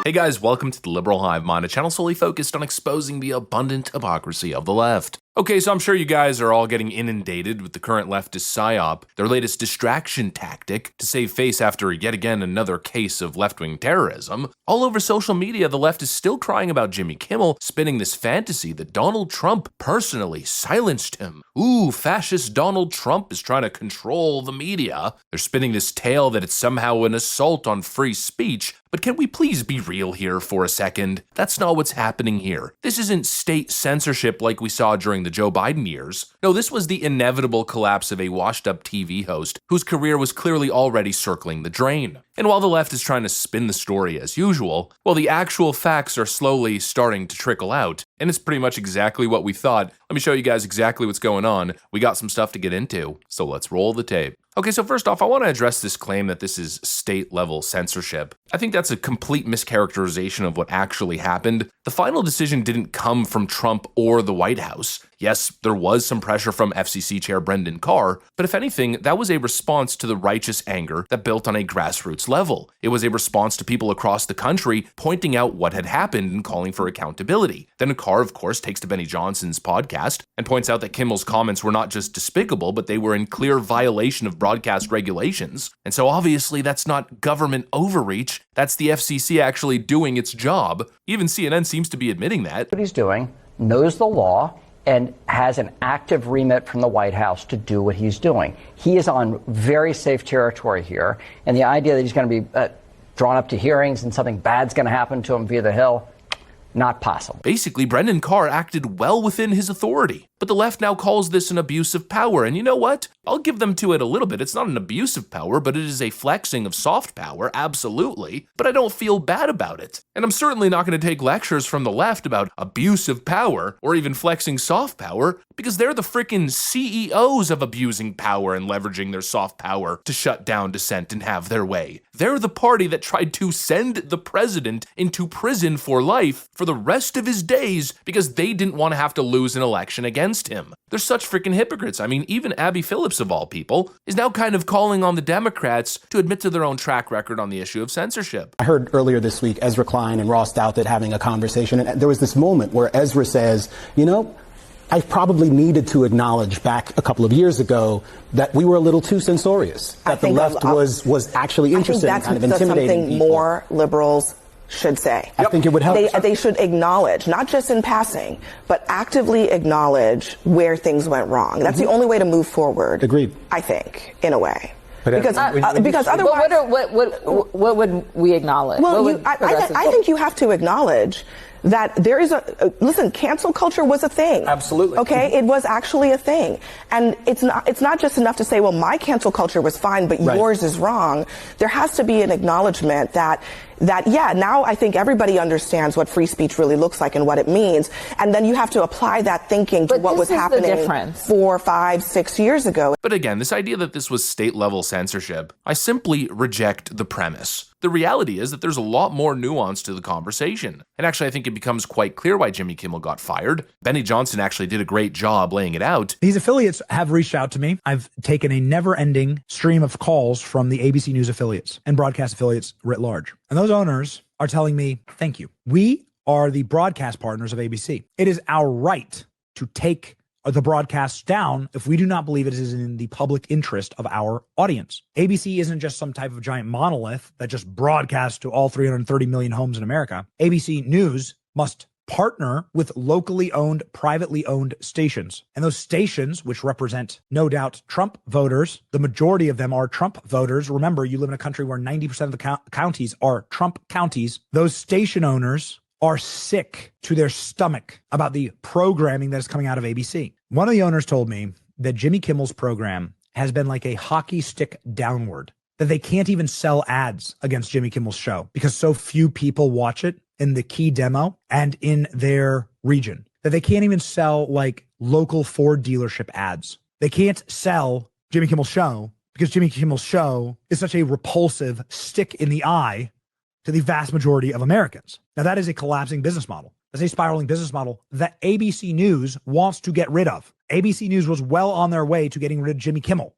Hey guys, welcome to the Liberal Hive Mind, a channel solely focused on exposing the abundant hypocrisy of the left. Okay, so I'm sure you guys are all getting inundated with the current leftist psyop, their latest distraction tactic to save face after yet again another case of left-wing terrorism. All over social media, the left is still crying about Jimmy Kimmel spinning this fantasy that Donald Trump personally silenced him. Ooh, fascist Donald Trump is trying to control the media. They're spinning this tale that it's somehow an assault on free speech. But can we please be real here for a second? That's not what's happening here. This isn't state censorship like we saw during the Joe Biden years. No, this was the inevitable collapse of a washed-up TV host whose career was clearly already circling the drain. And while the left is trying to spin the story as usual, well, the actual facts are slowly starting to trickle out, and it's pretty much exactly what we thought. Let me show you guys exactly what's going on. We got some stuff to get into, so let's roll the tape. Okay, so first off, I want to address this claim that this is state-level censorship. I think that's a complete mischaracterization of what actually happened. The final decision didn't come from Trump or the White House. Yes, there was some pressure from FCC Chair Brendan Carr, but if anything, that was a response to the righteous anger that built on a grassroots level. It was a response to people across the country pointing out what had happened and calling for accountability. Then Carr, of course, takes to Benny Johnson's podcast and points out that Kimmel's comments were not just despicable, but they were in clear violation of broadcast regulations. And so obviously that's not government overreach, that's the FCC actually doing its job. Even CNN seems to be admitting that. What he's doing, knows the law, and has an active remit from the White House to do what he's doing. He is on very safe territory here, and the idea that he's going to be drawn up to hearings and something bad's going to happen to him via the Hill, not possible. Basically, Brendan Carr acted well within his authority, but the left now calls this an abuse of power, and you know what? I'll give them to it a little bit. It's not an abuse of power, but it is a flexing of soft power, absolutely, but I don't feel bad about it. And I'm certainly not going to take lectures from the left about abuse of power or even flexing soft power, because they're the frickin' CEOs of abusing power and leveraging their soft power to shut down dissent and have their way. They're the party that tried to send the president into prison for life for the rest of his days because they didn't want to have to lose an election against him. They're such freaking hypocrites. I mean, even Abby Phillips, of all people, is now kind of calling on the Democrats to admit to their own track record on the issue of censorship. I heard earlier this week Ezra Klein and Ross Douthat having a conversation, and there was this moment where Ezra says, you know, I probably needed to acknowledge back a couple of years ago that we were a little too censorious, that the left was actually interested in kind of intimidating something people. More liberals should say. I think it would help. They should acknowledge, not just in passing, but actively acknowledge where things went wrong. That's the only way to move forward. Agreed. I think, in a way. But because otherwise, what would we acknowledge? Well, I think you have to acknowledge that there is listen, cancel culture was a thing. Absolutely. Okay? It was actually a thing. And it's not just enough to say, well, my cancel culture was fine, but yours is wrong. There has to be an acknowledgement that now I think everybody understands what free speech really looks like and what it means. And then you have to apply that thinking to what was happening 4, 5, 6 years ago. But again, this idea that this was state-level censorship, I simply reject the premise. The reality is that there's a lot more nuance to the conversation. And actually, I think it becomes quite clear why Jimmy Kimmel got fired. Benny Johnson actually did a great job laying it out. These affiliates have reached out to me. I've taken a never-ending stream of calls from the ABC News affiliates and broadcast affiliates writ large. And those owners are telling me, thank you. We are the broadcast partners of ABC. It is our right to take the broadcasts down if we do not believe it is in the public interest of our audience. ABC isn't just some type of giant monolith that just broadcasts to all 330 million homes in America. ABC News must partner with locally owned, privately owned stations. And those stations, which represent, no doubt, Trump voters, the majority of them are Trump voters. Remember, you live in a country where 90% of the counties are Trump counties. Those station owners are sick to their stomach about the programming that is coming out of ABC. One of the owners told me that Jimmy Kimmel's program has been like a hockey stick downward, that they can't even sell ads against Jimmy Kimmel's show because so few people watch it in the key demo and in their region, that they can't even sell like local Ford dealership ads. They can't sell Jimmy Kimmel's show because Jimmy Kimmel's show is such a repulsive stick in the eye to the vast majority of Americans. Now, that is a collapsing business model. That's a spiraling business model that ABC News wants to get rid of. ABC News was well on their way to getting rid of Jimmy Kimmel.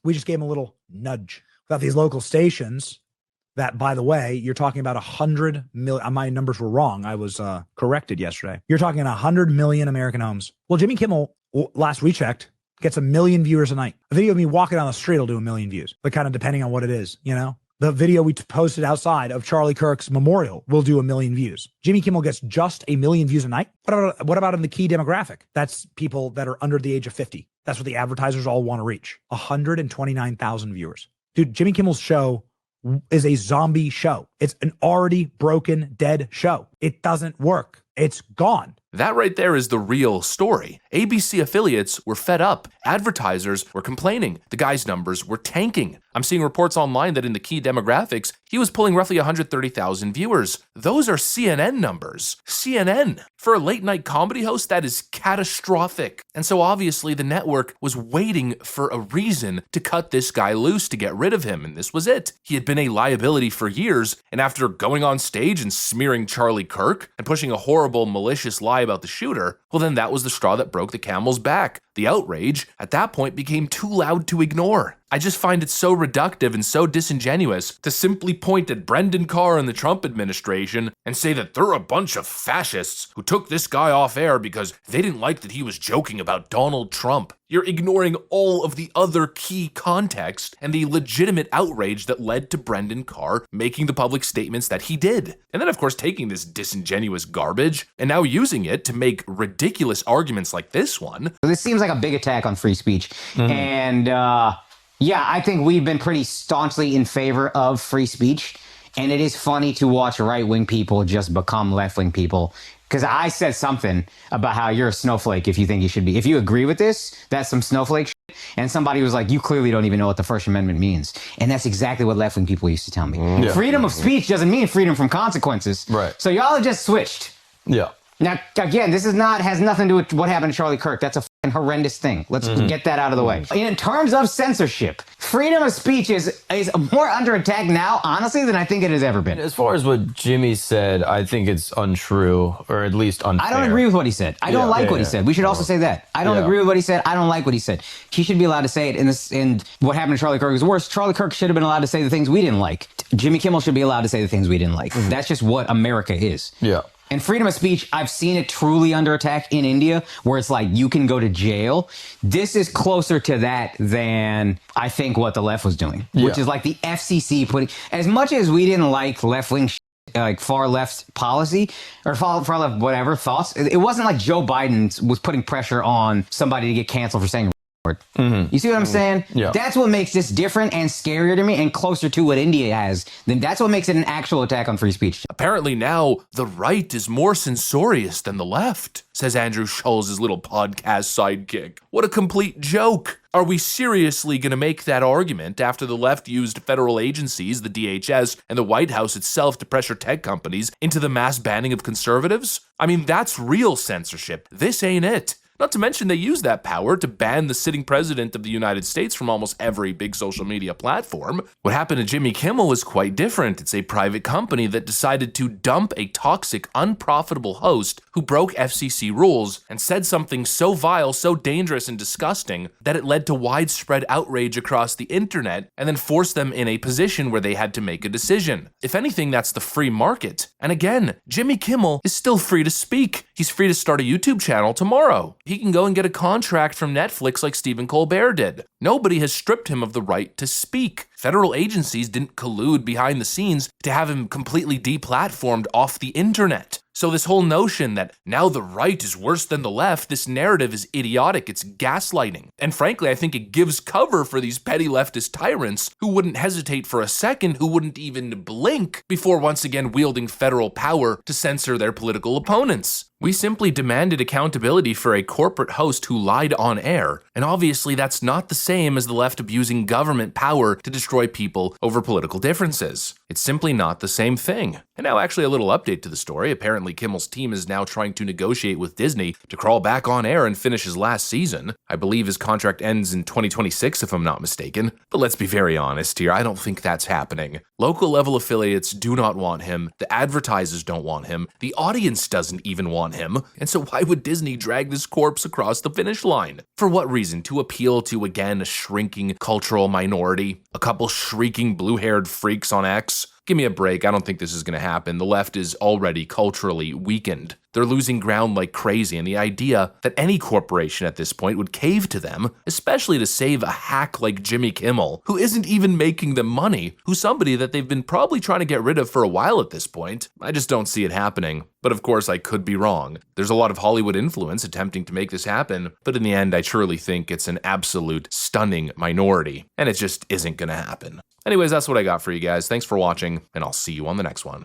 We just gave him a little nudge. Without these local stations, that, by the way, you're talking about 100 million. My numbers were wrong. I was corrected yesterday. You're talking 100 million American homes. Well, Jimmy Kimmel, last we checked, gets 1 million viewers a night. A video of me walking down the street will do 1 million views, but kind of depending on what it is, you know? The video we posted outside of Charlie Kirk's memorial will do 1 million views. Jimmy Kimmel gets just 1 million views a night. What about in the key demographic? That's people that are under the age of 50. That's what the advertisers all want to reach. 129,000 viewers. Dude, Jimmy Kimmel's show is a zombie show. It's an already broken, dead show. It doesn't work. It's gone. That right there is the real story. ABC affiliates were fed up. Advertisers were complaining. The guy's numbers were tanking. I'm seeing reports online that in the key demographics, he was pulling roughly 130,000 viewers. Those are CNN numbers. CNN. For a late night comedy host, that is catastrophic. And so obviously the network was waiting for a reason to cut this guy loose, to get rid of him, and this was it. He had been a liability for years, and after going on stage and smearing Charlie Kirk and pushing a horrible, malicious lie about the shooter, well then that was the straw that broke the camel's back. The outrage, at that point, became too loud to ignore. I just find it so reductive and so disingenuous to simply point at Brendan Carr and the Trump administration and say that they're a bunch of fascists who took this guy off air because they didn't like that he was joking about Donald Trump. You're ignoring all of the other key context and the legitimate outrage that led to Brendan Carr making the public statements that he did. And then, of course, taking this disingenuous garbage and now using it to make ridiculous arguments like this one. This seems like a big attack on free speech. And yeah, I think we've been pretty staunchly in favor of free speech. And it is funny to watch right-wing people just become left-wing people. Because I said something about how you're a snowflake if you think you should be. If you agree with this, that's some snowflake shit. And somebody was like, you clearly don't even know what the First Amendment means. And that's exactly what left-wing people used to tell me. Yeah. Freedom of speech doesn't mean freedom from consequences. Right. So y'all have just switched. Yeah. Now, again, this has nothing to do with what happened to Charlie Kirk. That's a fucking horrendous thing. Let's get that out of the way. In terms of censorship, freedom of speech is more under attack now, honestly, than I think it has ever been. As far as what Jimmy said, I think it's untrue, or at least unfair. I don't agree with what he said. I don't like what he said. We should also say that. I don't agree with what he said. I don't like what he said. He should be allowed to say it. And what happened to Charlie Kirk is worse. Charlie Kirk should have been allowed to say the things we didn't like. Jimmy Kimmel should be allowed to say the things we didn't like. That's just what America is. Yeah. And freedom of speech, I've seen it truly under attack in India, where it's like you can go to jail. This is closer to that than I think what the left was doing, which is like the FCC putting, as much as we didn't like left-wing like far left policy or far left whatever thoughts, it wasn't like Joe Biden was putting pressure on somebody to get canceled for saying You see what I'm saying? Yeah. That's what makes this different and scarier to me and closer to what India has. Then that's what makes it an actual attack on free speech. Apparently now the right is more censorious than the left, says Andrew Schulz's little podcast sidekick. What a complete joke. Are we seriously going to make that argument after the left used federal agencies, the DHS, and the White House itself to pressure tech companies into the mass banning of conservatives? I mean, that's real censorship. This ain't it. Not to mention they use that power to ban the sitting president of the United States from almost every big social media platform. What happened to Jimmy Kimmel was quite different. It's a private company that decided to dump a toxic, unprofitable host who broke FCC rules and said something so vile, so dangerous and disgusting that it led to widespread outrage across the internet and then forced them in a position where they had to make a decision. If anything, that's the free market. And again, Jimmy Kimmel is still free to speak. He's free to start a YouTube channel tomorrow. He can go and get a contract from Netflix like Stephen Colbert did. Nobody has stripped him of the right to speak. Federal agencies didn't collude behind the scenes to have him completely deplatformed off the internet. So this whole notion that now the right is worse than the left, this narrative is idiotic, it's gaslighting. And frankly, I think it gives cover for these petty leftist tyrants who wouldn't hesitate for a second, who wouldn't even blink before once again wielding federal power to censor their political opponents. We simply demanded accountability for a corporate host who lied on air, and obviously that's not the same as the left abusing government power to destroy people over political differences. It's simply not the same thing. And now actually a little update to the story. Apparently Kimmel's team is now trying to negotiate with Disney to crawl back on air and finish his last season. I believe his contract ends in 2026 if I'm not mistaken. But let's be very honest here, I don't think that's happening. Local level affiliates do not want him, the advertisers don't want him, the audience doesn't even want him, and so why would Disney drag this corpse across the finish line? For what reason? To appeal to, again, a shrinking cultural minority? A couple shrieking blue-haired freaks on X? Give me a break. I don't think this is going to happen. The left is already culturally weakened. They're losing ground like crazy, and the idea that any corporation at this point would cave to them, especially to save a hack like Jimmy Kimmel, who isn't even making them money, who's somebody that they've been probably trying to get rid of for a while at this point, I just don't see it happening. But of course, I could be wrong. There's a lot of Hollywood influence attempting to make this happen, but in the end, I truly think it's an absolute stunning minority, and it just isn't gonna happen. Anyways, that's what I got for you guys. Thanks for watching, and I'll see you on the next one.